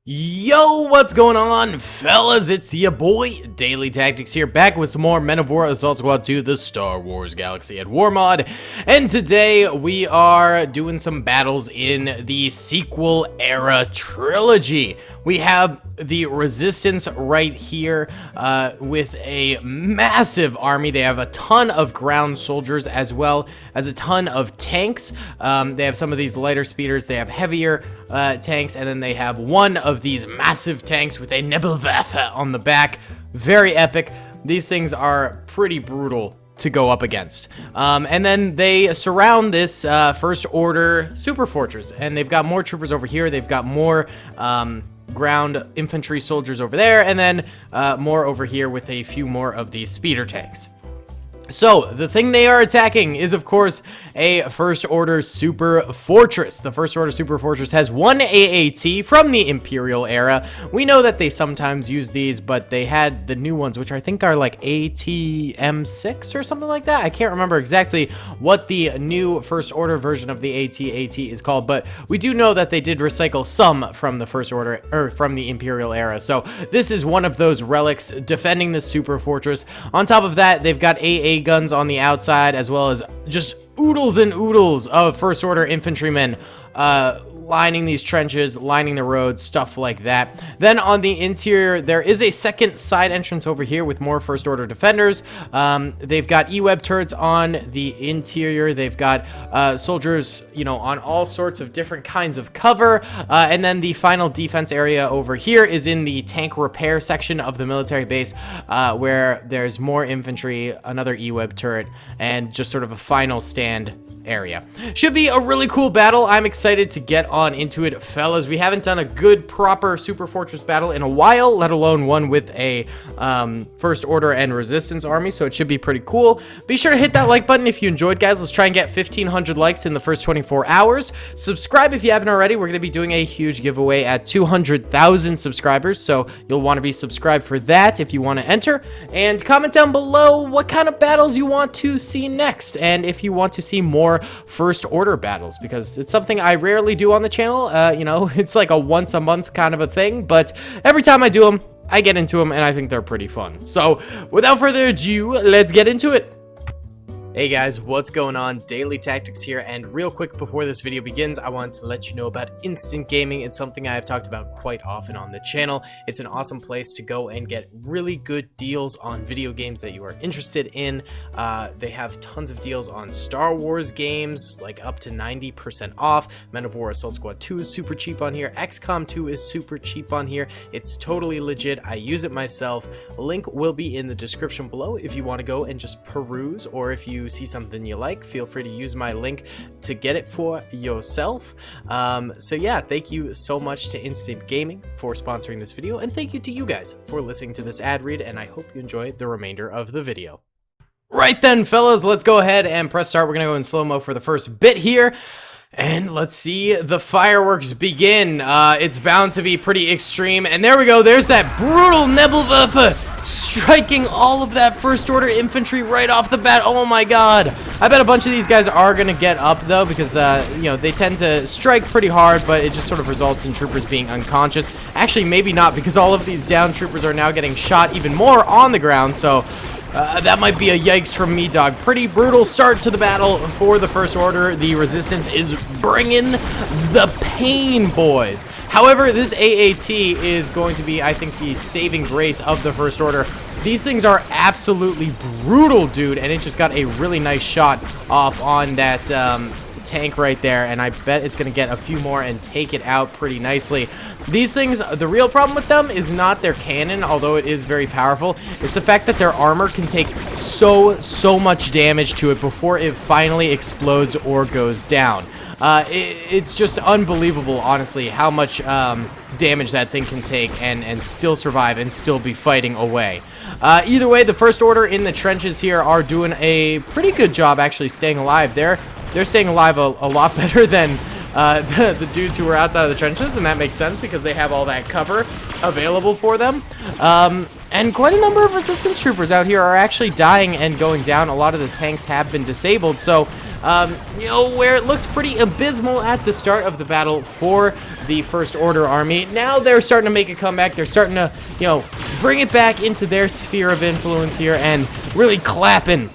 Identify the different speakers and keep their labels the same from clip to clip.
Speaker 1: Yo, what's going on, fellas? It's your boy, Daily Tactics here, back with some more Men of War Assault Squad 2, the Star Wars Galaxy at War mod. And today, we are doing some battles in the sequel era trilogy. We have the Resistance right here with a massive army. They have a ton of ground soldiers as well as a ton of tanks. They have some of these lighter speeders. They have heavier tanks, and then they have one of these massive tanks with a Nebelwerfer on the back. Very epic. These things are pretty brutal to go up against. And then they surround this First Order super fortress, and they've got more troopers over here. They've got more ground infantry soldiers over there, and then more over here with a few more of these speeder tanks. So, the thing they are attacking is, of course, a First Order Super Fortress. The First Order Super Fortress has one AAT from the Imperial era. We know that they sometimes use these, but they had the new ones, which I think are like ATM6 or something like that. I can't remember exactly what the new First Order version of the AT is called, but we do know that they did recycle some from the First Order, or from the Imperial era. So, this is one of those relics defending the Super Fortress. On top of that, they've got AA guns on the outside, as well as just oodles and oodles of First Order infantrymen lining these trenches, lining the roads, stuff like that. Then on the interior, there is a second side entrance over here with more First Order defenders. They've got E-Web turrets on the interior. They've got soldiers, you know, on all sorts of different kinds of cover. And then the final defense area over here is in the tank repair section of the military base, where there's more infantry, another E-Web turret, and just sort of a final stand area. Should be a really cool battle. I'm excited to get on into it, fellas. We haven't done a good, proper Super Fortress battle in a while, let alone one with a First Order and Resistance army, so it should be pretty cool. Be sure to hit that like button if you enjoyed, guys. Let's try and get 1,500 likes in the first 24 hours. Subscribe if you haven't already. We're going to be doing a huge giveaway at 200,000 subscribers, so you'll want to be subscribed for that if you want to enter. And comment down below what kind of battles you want to see next, and if you want to see more First Order battles, because it's something I rarely do on the channel. You know, it's like a once a month kind of a thing, but every time I do them, I get into them, and I think they're pretty fun. So, without further ado, let's get into it. Hey guys, what's going on? Daily Tactics here, and real quick before this video begins, I wanted to let you know about instant gaming. It's something I have talked about quite often on the channel. It's an awesome place to go and get really good deals on video games that you are interested in. They have tons of deals on Star Wars games, like up to 90% off. Men of War Assault Squad 2 is super cheap on here. XCOM 2 is super cheap on here. It's totally legit. I use it myself. A link will be in the description below if you want to go and just peruse, or if you see something you like, feel free to use my link to get it for yourself. So yeah, thank you so much to Instant Gaming for sponsoring this video, and thank you to you guys for listening to this ad read, and I hope you enjoy the remainder of the video. Right then, fellas, let's go ahead and press start. We're gonna go in slow-mo for the first bit here, and let's see the fireworks begin. It's bound to be pretty extreme, and there we go. There's that brutal Nebelwerfer striking all of that First Order infantry right off the bat. Oh my god. I bet a bunch of these guys are going to get up, though, because, you know, they tend to strike pretty hard, but it just sort of results in troopers being unconscious. Actually, maybe not, because all of these down troopers are now getting shot even more on the ground, so that might be a yikes from me, dog. Pretty brutal start to the battle for the First Order. The Resistance is bringing the pain, boys. However, this AAT is going to be, I think, the saving grace of the First Order. These things are absolutely brutal, dude, and it just got a really nice shot off on that tank right there, and I bet it's gonna get a few more and take it out pretty nicely. These things, the real problem with them is not their cannon, although it is very powerful. It's the fact that their armor can take so much damage to it before it finally explodes or goes down. It's just unbelievable, honestly, how much damage that thing can take and still survive and still be fighting away. Either way, the First Order in the trenches here are doing a pretty good job actually staying alive. They're staying alive a lot better than the dudes who were outside of the trenches, and that makes sense because they have all that cover available for them. And quite a number of Resistance troopers out here are actually dying and going down. A lot of the tanks have been disabled, so you know, where it looked pretty abysmal at the start of the battle for the First Order army. Now they're starting to make a comeback. They're starting to, you know, bring it back into their sphere of influence here and really clapping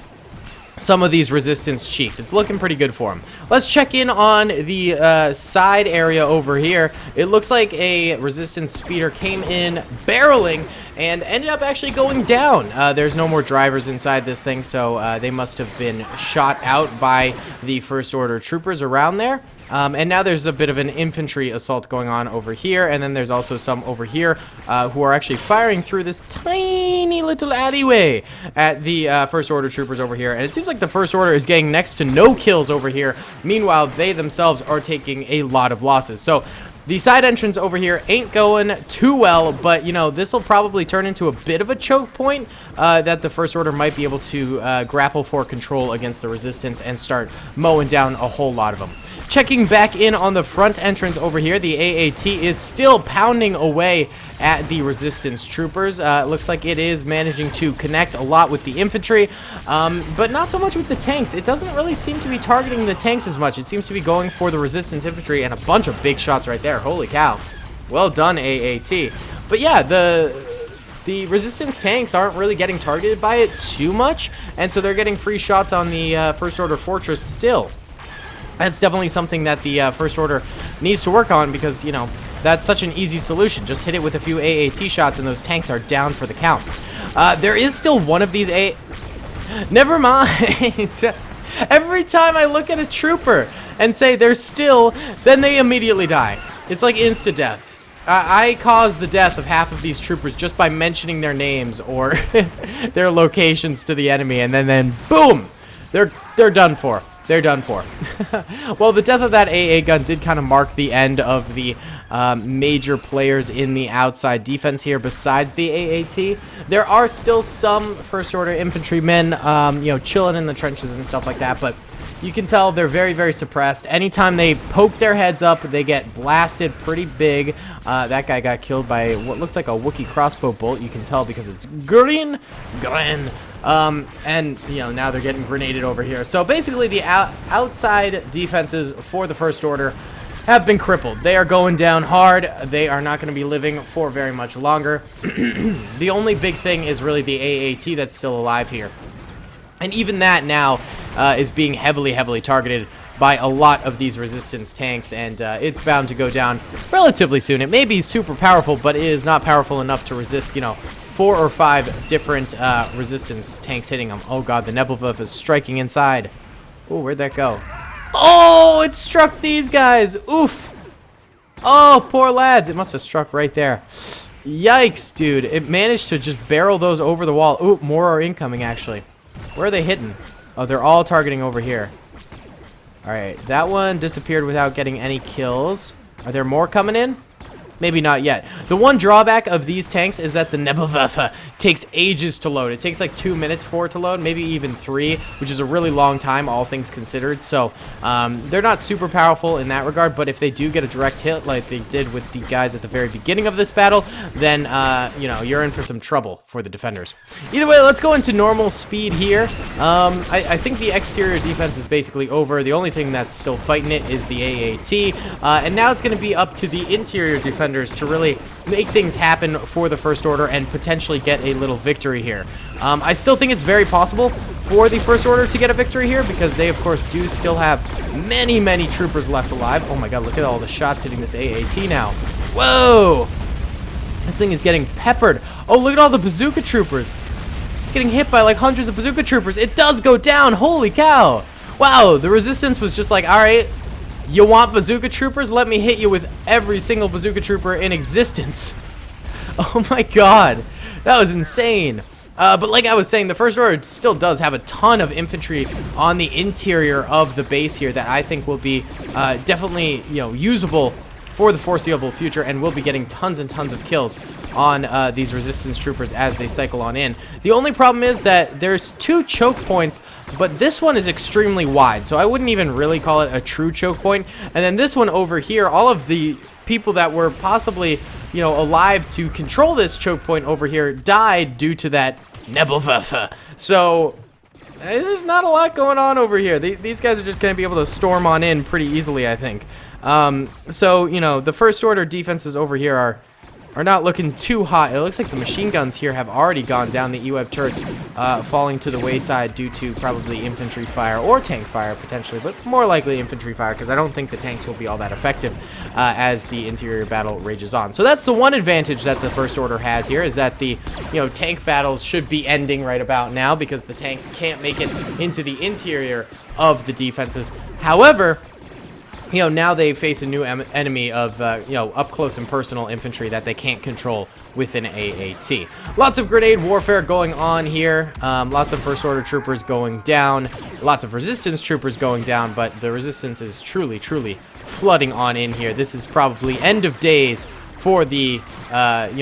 Speaker 1: some of these resistance cheeks. It's looking pretty good for them. Let's check in on the side area over here. It looks like a resistance speeder came in barreling and ended up actually going down. There's no more drivers inside this thing, so they must have been shot out by the First Order troopers around there. And now there's a bit of an infantry assault going on over here, and then there's also some over here who are actually firing through this tiny little alleyway at the First Order troopers over here. And it seems like the First Order is getting next to no kills over here. Meanwhile, they themselves are taking a lot of losses. So the side entrance over here ain't going too well, but, you know, this will probably turn into a bit of a choke point that the First Order might be able to grapple for control against the resistance and start mowing down a whole lot of them. Checking back in on the front entrance over here, the AAT is still pounding away at the resistance troopers. It looks like it is managing to connect a lot with the infantry, but not so much with the tanks. It doesn't really seem to be targeting the tanks as much. It seems to be going for the resistance infantry, and a bunch of big shots right there. Holy cow. Well done, AAT. But yeah, the resistance tanks aren't really getting targeted by it too much, and so they're getting free shots on the First Order fortress still. That's definitely something that the First Order needs to work on because, you know, that's such an easy solution. Just hit it with a few AAT shots and those tanks are down for the count. There is still one of these Never mind. Every time I look at a trooper and say they're still, then they immediately die. It's like insta-death. I caused the death of half of these troopers just by mentioning their names or their locations to the enemy, and then boom, they're done for. They're done for. Well, the death of that AA gun did kind of mark the end of the major players in the outside defense here besides the AAT. There are still some First Order infantrymen, you know, chilling in the trenches and stuff like that, but you can tell they're very, very suppressed. Anytime they poke their heads up, they get blasted pretty big. That guy got killed by what looked like a Wookiee crossbow bolt. You can tell because it's green. And, you know, now they're getting grenaded over here. So basically the outside defenses for the First Order have been crippled. They are going down hard. They are not going to be living for very much longer. The only big thing is really the AAT that's still alive here. And even that now is being heavily, heavily targeted by a lot of these resistance tanks, and it's bound to go down relatively soon. It may be super powerful, but it is not powerful enough to resist, you know, 4 or 5 different resistance tanks hitting them. Oh god, the Nebelwerfer is striking inside. Oh, where'd that go? Oh, it struck these guys. Oof. Oh, poor lads. It must have struck right there. Yikes, dude. It managed to just barrel those over the wall. Ooh, more are incoming, actually. Where are they hitting? Oh, they're all targeting over here. Alright, that one disappeared without getting any kills. Are there more coming in? Maybe not yet. The one drawback of these tanks is that the Nebelwerfer takes ages to load. It takes like 2 minutes for it to load, maybe even 3, which is a really long time, all things considered. So they're not super powerful in that regard, but if they do get a direct hit like they did with the guys at the very beginning of this battle, then, you know, you're in for some trouble for the defenders. Either way, let's go into normal speed here. I think the exterior defense is basically over. The only thing that's still fighting it is the AAT, and now it's going to be up to the interior defense to really make things happen for the First Order and potentially get a little victory here. I still think it's very possible for the First Order to get a victory here because they, of course, do still have many, many troopers left alive. Oh my god, look at all the shots hitting this AAT now. Whoa! This thing is getting peppered. Oh, look at all the bazooka troopers. It's getting hit by like hundreds of bazooka troopers. It does go down. Holy cow. Wow, the resistance was just like, all right, you want bazooka troopers? Let me hit you with every single bazooka trooper in existence. Oh my god. That was insane. But like I was saying, the First Order still does have a ton of infantry on the interior of the base here that I think will be definitely, you know, usable for the foreseeable future, and we'll be getting tons and tons of kills on these resistance troopers as they cycle on in. The only problem is that there's 2 choke points, but this one is extremely wide, so I wouldn't even really call it a true choke point. And then this one over here, all of the people that were possibly, you know, alive to control this choke point over here died due to that Nebelwerfer. So There's not a lot going on over here. These guys are just going to be able to storm on in pretty easily, I think. So, you know, the first order defenses over here are not looking too hot. It looks like the machine guns here have already gone down. The EWEB turrets falling to the wayside due to probably infantry fire or tank fire potentially, but more likely infantry fire because I don't think the tanks will be all that effective as the interior battle rages on. So that's the one advantage that the First Order has here, is that the tank battles should be ending right about now because the tanks can't make it into the interior of the defenses. However, now they face a new enemy of, up close and personal infantry that they can't control with an AAT. Lots of grenade warfare going on here. Lots of First Order troopers going down. Lots of Resistance troopers going down, but the Resistance is truly, truly flooding on in here. This is probably end of days for the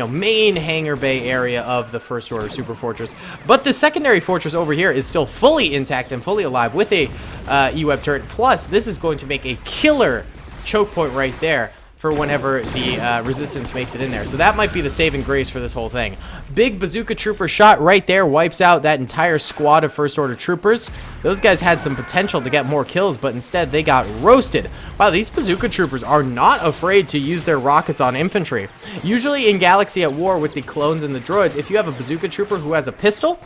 Speaker 1: main hangar bay area of the First Order Super Fortress. But the secondary fortress over here is still fully intact and fully alive with a EWEB turret. Plus, this is going to make a killer choke point right there for whenever the Resistance makes it in there. So that might be the saving grace for this whole thing. Big bazooka trooper shot right there wipes out that entire squad of First Order troopers. Those guys had some potential to get more kills, but instead they got roasted. Wow, these bazooka troopers are not afraid to use their rockets on infantry. Usually in Galaxy at War with the clones and the droids, if you have a bazooka trooper who has a pistol,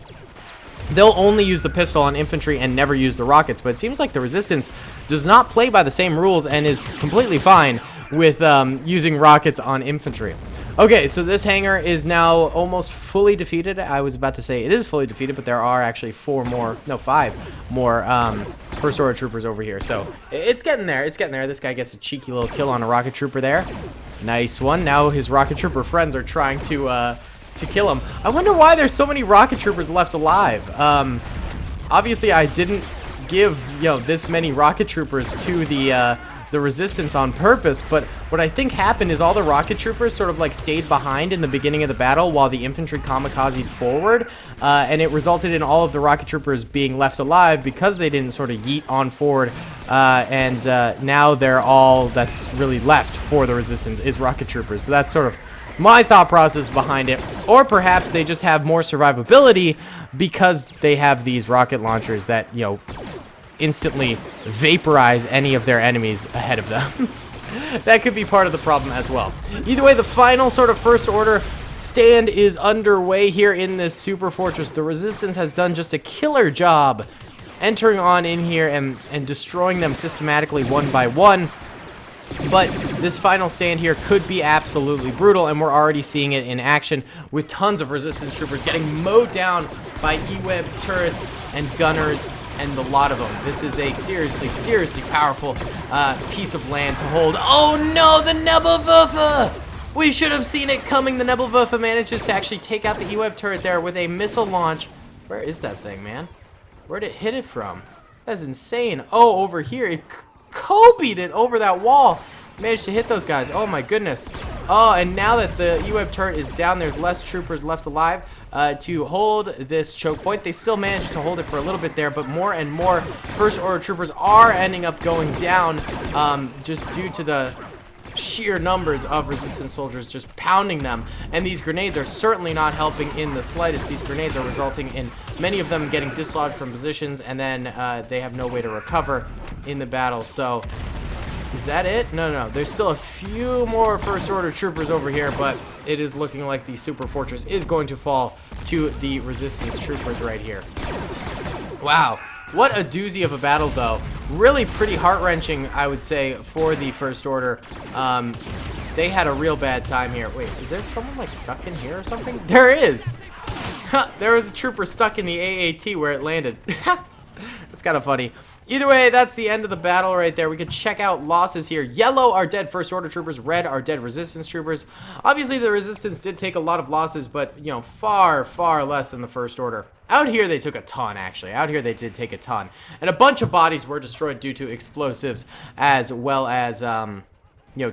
Speaker 1: they'll only use the pistol on infantry and never use the rockets. But it seems like the Resistance does not play by the same rules and is completely fine with using rockets on infantry. Okay, so this hangar is now almost fully defeated. I was about to say it is fully defeated, but there are actually 5 more First Order troopers over here. So it's getting there. It's getting there. This guy gets a cheeky little kill on a rocket trooper there. Nice one. Now his rocket trooper friends are trying to kill him. I wonder why there's so many rocket troopers left alive. Obviously, I didn't give this many rocket troopers to the Resistance on purpose, but what I think happened is all the rocket troopers sort of like stayed behind in the beginning of the battle while the infantry kamikazed forward, and it resulted in all of the rocket troopers being left alive because they didn't sort of yeet on forward, and now they're all that's really left for the Resistance is rocket troopers. So that's sort of my thought process behind it. Or perhaps they just have more survivability because they have these rocket launchers that, instantly vaporize any of their enemies ahead of them. That could be part of the problem as well. Either way, the final sort of First Order stand is underway here in this Super Fortress. The Resistance has done just a killer job entering on in here and destroying them systematically one by one. But this final stand here could be absolutely brutal, and we're already seeing it in action with tons of Resistance troopers getting mowed down by EWEB turrets and gunners and the lot of them. This is a seriously, seriously powerful piece of land to hold. Oh no, the Nebelwerfer! We should have seen it coming. The Nebelwerfer manages to actually take out the EWEB turret there with a missile launch. Where is that thing, man? Where'd it hit it from? That's insane. Oh, over here. It Kobe'd it over that wall. Managed to hit those guys. Oh my goodness. Oh, and now that the EWEB turret is down, there's less troopers left alive to hold this choke point. They still managed to hold it for a little bit there, but more and more First Order troopers are ending up going down just due to the sheer numbers of Resistance soldiers just pounding them. And these grenades are certainly not helping in the slightest. These grenades are resulting in many of them getting dislodged from positions, and then they have no way to recover in the battle. So is that it? No. There's still a few more First Order troopers over here, but it is looking like the Super Fortress is going to fall to the Resistance troopers right here. Wow. What a doozy of a battle, though. Really pretty heart-wrenching, I would say, for the First Order. They had a real bad time here. Wait, is there someone, like, stuck in here or something? There is! There was a trooper stuck in the AAT where it landed. That's kind of funny. Either way, that's the end of the battle right there. We could check out losses here. Yellow are dead First Order troopers. Red are dead Resistance troopers. Obviously, the Resistance did take a lot of losses, but, far, far less than the First Order. Out here, they took a ton, actually. Out here, they did take a ton. And a bunch of bodies were destroyed due to explosives, as well as,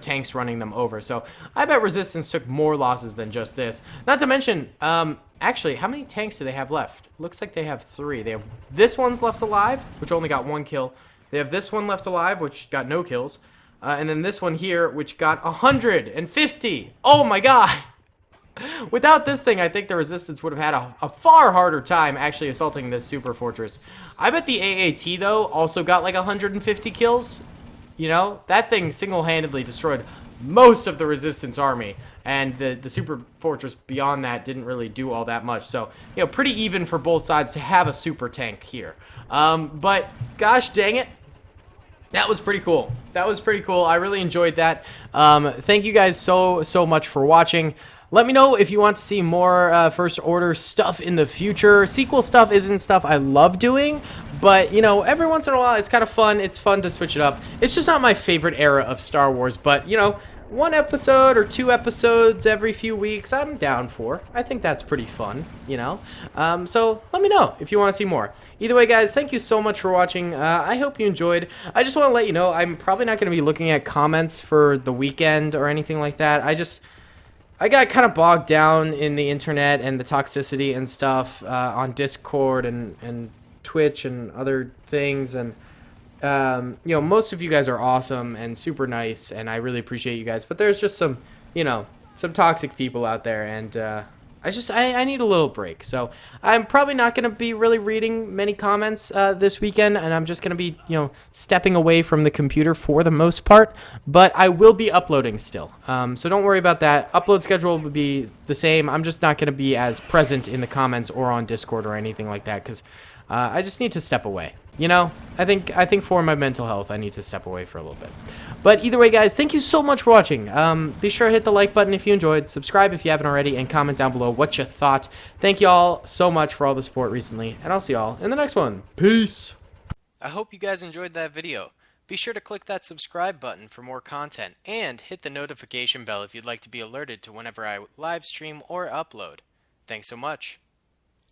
Speaker 1: tanks running them over. So I bet Resistance took more losses than just this. Not to mention, actually, how many tanks do they have left? Looks like they have 3. They have this one's left alive, which only got 1 kill. They have this one left alive, which got no kills. And then this one here, which got 150. Oh my god! Without this thing, I think the Resistance would have had a far harder time actually assaulting this super fortress. I bet the AAT, though, also got like 150 kills. You know, that thing single-handedly destroyed most of the Resistance army, and the super fortress beyond that didn't really do all that much. So, you know, pretty even for both sides to have a super tank here. But gosh dang it, that was pretty cool. That was pretty cool. I really enjoyed that. Thank you guys so much for watching. Let me know if you want to see more First Order stuff in the future. Sequel stuff isn't stuff I love doing, but, you know, every once in a while, it's kind of fun. It's fun to switch it up. It's just not my favorite era of Star Wars, but, you know, 1 episode or 2 episodes every few weeks, I'm down for. I think that's pretty fun, you know? So let me know if you want to see more. Either way, guys, thank you so much for watching. I hope you enjoyed. I just want to let you know, I'm probably not going to be looking at comments for the weekend or anything like that. I got kind of bogged down in the internet and the toxicity and stuff on Discord and Twitch and other things, and you know, most of you guys are awesome and super nice, and I really appreciate you guys, but there's just some, you know, some toxic people out there, and I need a little break. So I'm probably not going to be really reading many comments this weekend, and I'm just going to be, you know, stepping away from the computer for the most part, but I will be uploading still. So don't worry about that. Upload schedule will be the same. I'm just not going to be as present in the comments or on Discord or anything like that, because I just need to step away. You know, I think for my mental health, I need to step away for a little bit. But either way, guys, thank you so much for watching. Be sure to hit the like button if you enjoyed, subscribe if you haven't already, and comment down below what you thought. Thank you all so much for all the support recently, and I'll see y'all in the next one. Peace! I hope you guys enjoyed that video. Be sure to click that subscribe button for more content, and hit the notification bell if you'd like to be alerted to whenever I live stream or upload. Thanks so much.